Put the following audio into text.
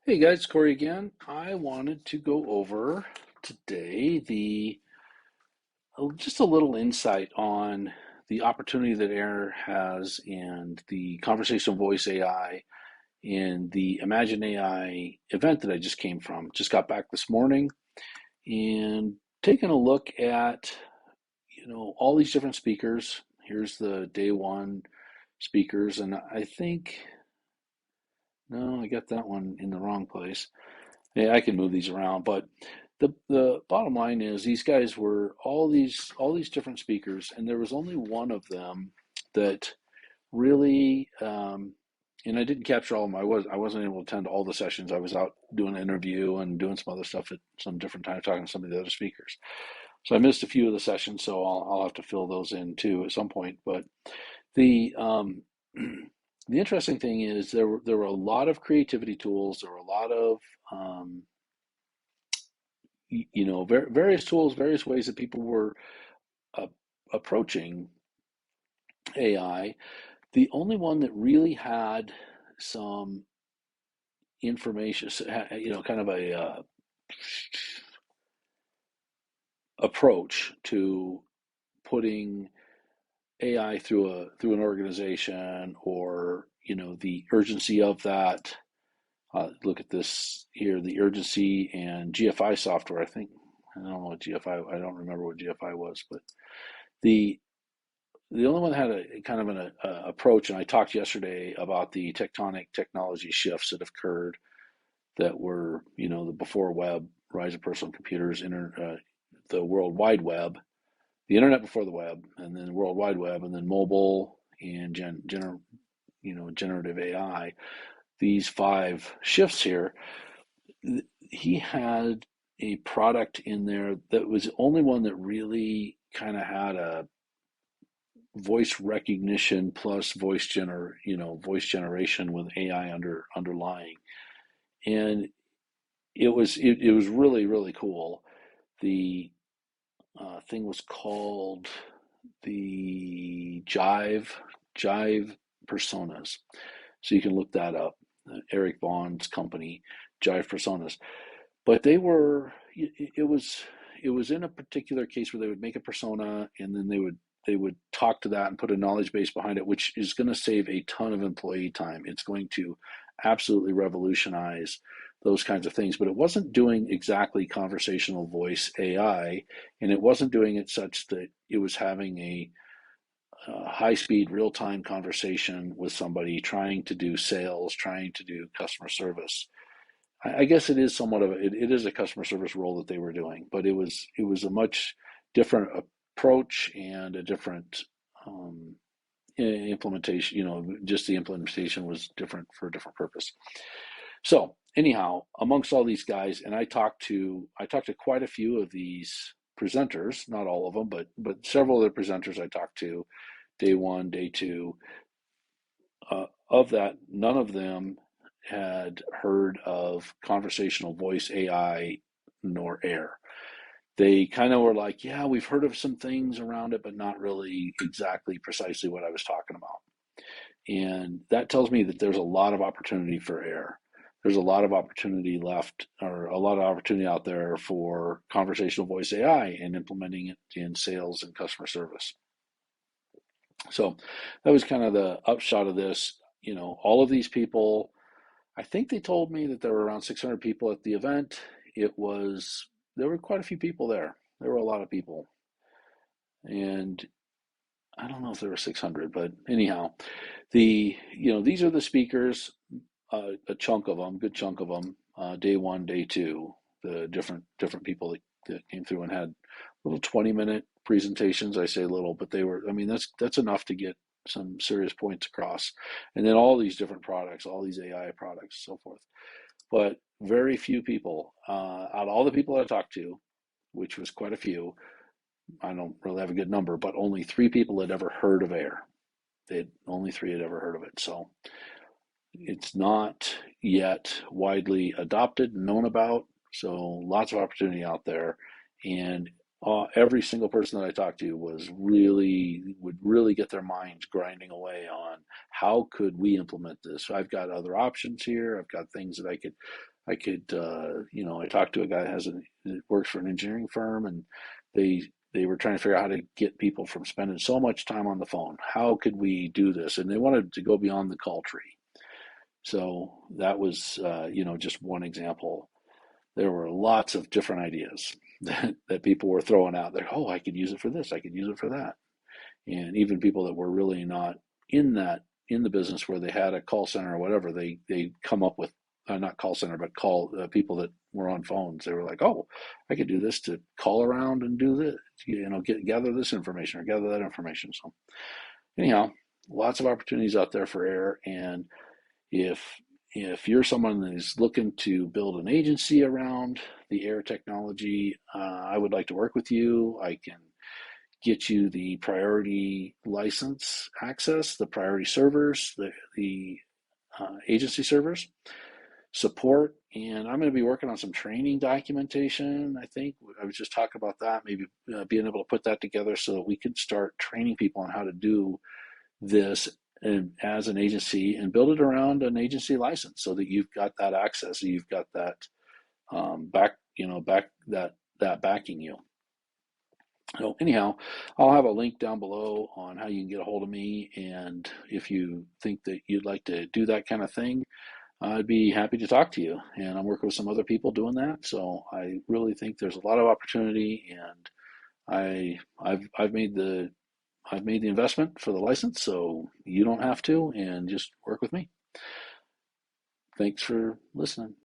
Hey guys, Corey again. I wanted to go over today just a little insight on the opportunity that Air has and the conversational voice AI and the Imagine AI event that I just came from. Just got back this morning and taking a look at, all these different speakers. Here's the day one speakers, and I think, no, I got that one in the wrong place. Yeah, I can move these around, but the bottom line is these guys were all these different speakers, and there was only one of them that really, and I didn't capture all of them. I wasn't able to attend all the sessions. I was out doing an interview and doing some other stuff at some different time, talking to some of the other speakers. So I missed a few of the sessions, so I'll have to fill those in too at some point. But the the interesting thing is there were a lot of creativity tools. There were a lot of various tools, various ways that people were uh, approaching AI. The only one that really had some information, kind of a approach to putting AI through an organization, or the urgency of that. Look at this here, the urgency and GFI software. I don't know what GFI. I don't remember what GFI was, but the the only one that had a kind of an approach, and I talked yesterday about the tectonic technology shifts that have occurred that were, the before web, rise of personal computers, the World Wide Web, the internet before the web, and then World Wide Web, and then mobile and generative AI. These five shifts here. He had a product in there that was the only one that really kind of had a voice recognition plus voice generation with AI underlying, and it was really really cool. The thing was called the Jive Personas, so you can look that up. Eric Vaughn's company, Jive Personas, but it was in a particular case where they would make a persona, and then they would talk to that and put a knowledge base behind it, which is going to save a ton of employee time. It's going to absolutely revolutionize those kinds of things. But it wasn't doing exactly conversational voice AI, and it wasn't doing it such that it was having a high speed, real time conversation with somebody trying to do sales, trying to do customer service. I guess it is somewhat of it is a customer service role that they were doing, but it was a much different approach and a different implementation. Just the implementation was different for a different purpose. So anyhow, amongst all these guys, and I talked to quite a few of these presenters, not all of them, but several of the presenters I talked to, day one, day two. Of that, none of them had heard of conversational voice AI nor Air. They kind of were like, yeah, we've heard of some things around it, but not really exactly precisely what I was talking about. And that tells me that there's a lot of opportunity for Air. There's a lot of opportunity left, or a lot of opportunity out there for conversational voice AI and implementing it in sales and customer service. So that was kind of the upshot of this. All of these people, I think they told me that there were around 600 people at the event. There were quite a few people there. There were a lot of people. And I don't know if there were 600, but anyhow, these are the speakers, a chunk of them, good chunk of them, day one, day two, the different people that came through and had little 20-minute presentations. I say little, but that's enough to get some serious points across. And then all these different products, all these AI products, so forth. But very few people, out of all the people I talked to, which was quite a few, I don't really have a good number, but only three people had ever heard of Air. Only three had ever heard of it. So it's not yet widely adopted, known about. So lots of opportunity out there. And every single person that I talked to would really get their minds grinding away on how could we implement this. I've got other options here. I've got things that I talked to a guy that works for an engineering firm, and they were trying to figure out how to get people from spending so much time on the phone. How could we do this? And they wanted to go beyond the call tree. So that was, just one example. There were lots of different ideas that people were throwing out there. Oh, I could use it for this. I could use it for that. And even people that were really not in the business where they had a call center or whatever, they come up with not call center, but call people that were on phones. They were like, oh, I could do this to call around and do this, gather this information or gather that information. So anyhow, lots of opportunities out there for Air. And if you're someone that is looking to build an agency around the Air technology, I would like to work with you. I can get you the priority license access, the priority servers, the agency servers, support, and I'm going to be working on some training documentation. I think I was just talking about that, maybe being able to put that together so that we can start training people on how to do this and as an agency and build it around an agency license so that you've got that access, so you've got that that backing you. So anyhow, I'll have a link down below on how you can get a hold of me, and if you think that you'd like to do that kind of thing, I'd be happy to talk to you. And I'm working with some other people doing that, so I really think there's a lot of opportunity, and I've made the investment for the license, so you don't have to, and just work with me. Thanks for listening.